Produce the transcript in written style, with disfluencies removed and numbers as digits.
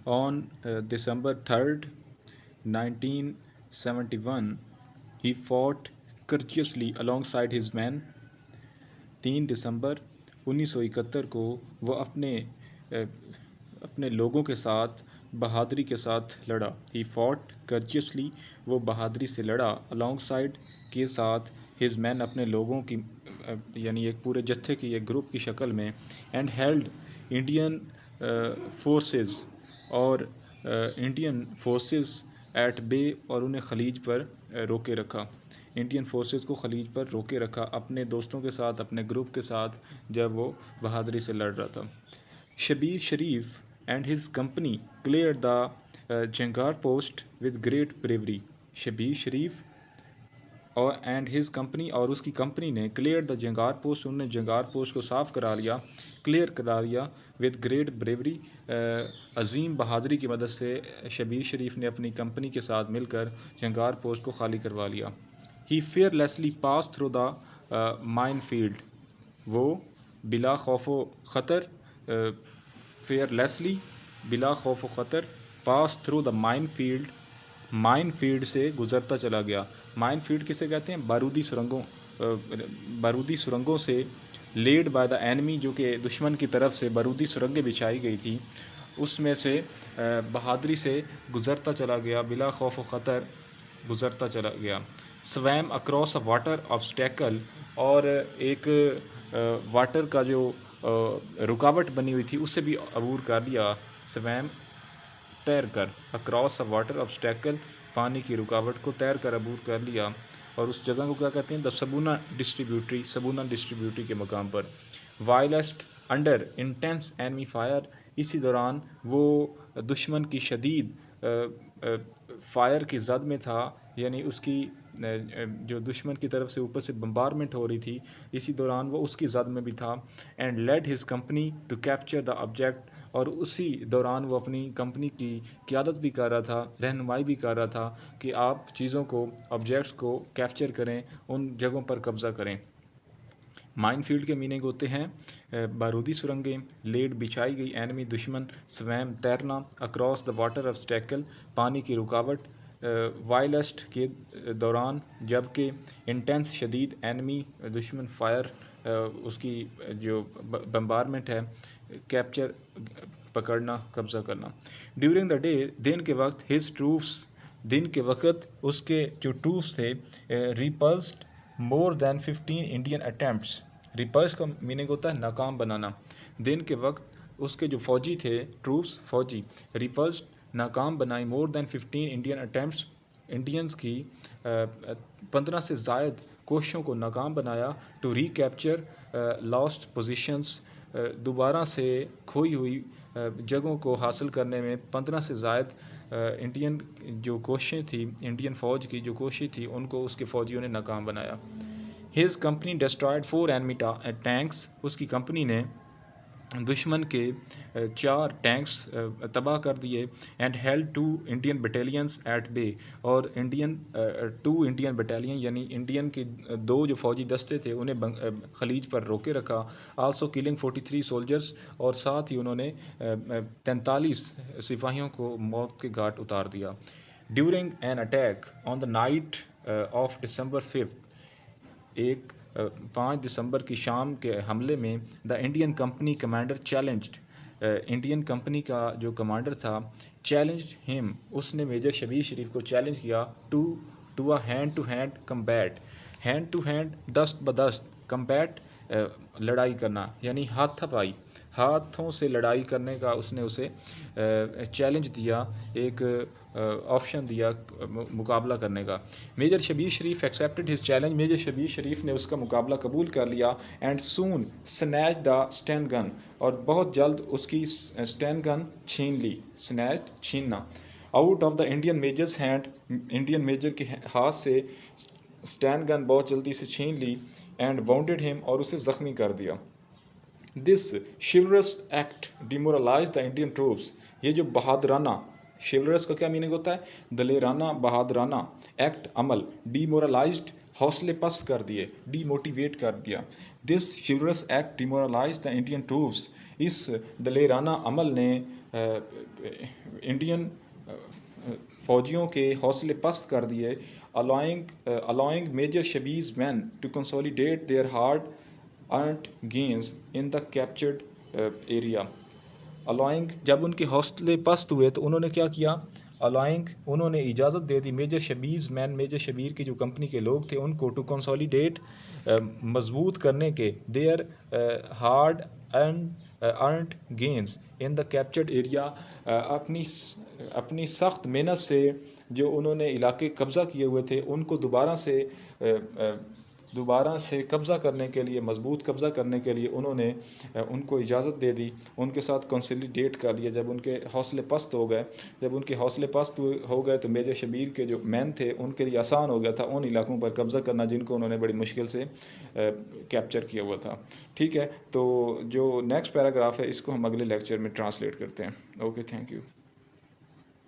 On December 3rd, 1971, he fought courageously alongside his men. 3 دسمبر 1971 کو وہ اپنے لوگوں کے ساتھ بہادری کے ساتھ لڑا. ہی فاٹ کرچیسلی، وہ بہادری سے لڑا. الانگ سائڈ کے ساتھ ہز مین، اپنے لوگوں کی یعنی ایک پورے جتھے کی، ایک گروپ کی شکل میں. اینڈ ہیلڈ انڈین فورسز، اور انڈین فورسز ایٹ بے، اور انہیں خلیج پر روکے رکھا. انڈین فورسز کو خلیج پر روکے رکھا اپنے دوستوں کے ساتھ، اپنے گروپ کے ساتھ، جب وہ بہادری سے لڑ رہا تھا. Shabbir Sharif and his company cleared the Jangar post with great bravery. Shabbir Sharif and his company, اور اس کی کمپنی نے کلیئر دا جنگار پوسٹ، انہوں نے جنگار پوسٹ کو صاف کرا لیا، کلیئر کرا لیا ود گریٹ بریوری، عظیم بہادری کی مدد سے شبیر شریف نے اپنی کمپنی کے ساتھ مل کر جنگار پوسٹ کو خالی کروا لیا. He fearlessly passed through the minefield, وہ بلا خوف و خطر، فیئرلیسلی بلا خوف و خطر، پاس through the mine field, mine field سے گزرتا چلا گیا. مائن فیلڈ کسے کہتے ہیں؟ بارودی سرنگوں سے، لیڈ بائی دا اینمی، جو کہ دشمن کی طرف سے بارودی سرنگیں بچھائی گئی تھی، اس میں سے بہادری سے گزرتا چلا گیا، بلا خوف و خطر گزرتا چلا گیا. Swim across a water obstacle, اور ایک واٹر کا جو رکاوٹ بنی ہوئی تھی اس سے بھی عبور کر لیا. سویم، تیر کر، اکراس اے واٹر آبسٹیکل، پانی کی رکاوٹ کو تیر کر عبور کر لیا. اور اس جگہ کو کیا کہتے ہیں؟ دا سبونا ڈسٹریبیوٹری، سبونا ڈسٹریبیوٹری کے مقام پر. Whilst under intense enemy fire, اسی دوران وہ دشمن کی شدید فائر کی زد میں تھا، یعنی اس کی جو دشمن کی طرف سے اوپر سے بمبارمنٹ ہو رہی تھی، اسی دوران وہ اس کی زد میں بھی تھا. And led his company to capture the object, اور اسی دوران وہ اپنی کمپنی کی قیادت بھی کر رہا تھا، رہنمائی بھی کر رہا تھا کہ آپ چیزوں کو، آبجیکٹس کو کیپچر کریں، ان جگہوں پر قبضہ کریں. مائن فیلڈ کے میننگ ہوتے ہیں بارودی سرنگیں، لیڈ بچھائی گئی، اینمی دشمن، سویم تیرنا، اکراس دا واٹر آبسٹیکل پانی کی رکاوٹ، وائلسٹ کے دوران، جبکہ انٹینس شدید، اینمی دشمن، فائر اس کی جو بمبارمنٹ ہے، کیپچر پکڑنا، قبضہ کرنا. ڈیورنگ دا ڈے، دن کے وقت، ہز ٹروپس، دن کے وقت اس کے جو ٹروپس تھے، ریپلسڈ مور دین 15 انڈین اٹیمپٹس. ریپلس کا میننگ ہوتا ہے ناکام بنانا. دن کے وقت اس کے جو فوجی تھے، ٹروپس، فوجی، ریپلسڈ، ناکام بنائی، more than 15 Indian attempts, Indians کی 15 سے زائد کوششوں کو ناکام بنایا. To recapture lost positions, دوبارہ سے کھوئی ہوئی جگہوں کو حاصل کرنے میں 15 سے زائد انڈین جو کوششیں تھیں، انڈین فوج کی جو کوششیں تھیں، ان کو اس کے فوجیوں نے ناکام بنایا. His company destroyed 4 enemy tanks, اس کی کمپنی نے دشمن کے 4 ٹینکس تباہ کر دیے. And held 2 Indian battalions at بے، اور 2 انڈین بٹالین یعنی انڈین کے 2 جو فوجی دستے تھے انہیں خلیج پر روکے رکھا. آلسو کلنگ 43 سولجرز، اور ساتھ ہی انہوں نے 43 سپاہیوں کو موت کے گھاٹ اتار دیا. During an attack on the night of December 5، ایک 5 دسمبر کی شام کے حملے میں، the Indian company commander challenged, Indian company کا جو کمانڈر تھا، چیلنجڈ ہم، اس نے میجر شبیر شریف کو چیلنج کیا، to a hand to hand combat, hand to hand, دست بدست، کمبیٹ لڑائی کرنا، یعنی ہاتھوں سے لڑائی کرنے کا اس نے اسے چیلنج دیا، ایک آپشن دیا مقابلہ کرنے کا. Major Shabbir Sharif accepted his challenge, major Shabbir Sharif نے اس کا مقابلہ قبول کر لیا. And soon snatched the Sten gun, اور بہت جلد اس کی اسٹین گن چھین لی. سنیچ، چھیننا. Out of the Indian major's hand, Indian major کے ہاتھ سے اسٹین گن بہت جلدی سے چھین لی. اینڈ واؤنڈڈ ہم، اور اسے زخمی کر دیا. دس chivalrous act demoralised the Indian troops, یہ جو بہادرانہ شیولرس کا کیا میننگ ہوتا ہے؟ دلیرانہ، بہادرانہ ایکٹ، عمل. ڈی مورلائزڈ، حوصلے پست کر دیے، ڈی موٹیویٹ کر دیا. This chivalrous act demoralised the Indian troops. اس دلیرانہ عمل نے انڈین فوجیوں کے حوصلے پست کر دیے. allowing major Shabbir's men to consolidate their hard earned gains in the captured area. allowing، جب ان کے حوصلے پست ہوئے تو انہوں نے کیا کیا؟ allowing، انہوں نے اجازت دے دی major Shabbir's men, major Shabbir کی جو کمپنی کے لوگ تھے ان کو ٹو کنسولیڈیٹ، مضبوط کرنے کے، their hard earned gains in the captured area, اپنی سخت محنت سے جو انہوں نے علاقے قبضہ کیے ہوئے تھے ان کو دوبارہ سے قبضہ کرنے کے لیے، مضبوط قبضہ کرنے کے لیے انہوں نے ان کو اجازت دے دی، ان کے ساتھ کنسولیڈیٹ کر لیا. جب ان کے حوصلے پست ہو گئے تو میجر شبیر کے جو مین تھے ان کے لیے آسان ہو گیا تھا ان علاقوں پر قبضہ کرنا جن کو انہوں نے بڑی مشکل سے کیپچر کیا ہوا تھا. ٹھیک ہے، تو جو نیکسٹ پیراگراف ہے اس کو ہم اگلے لیکچر میں ٹرانسلیٹ کرتے ہیں. Okay, thank you.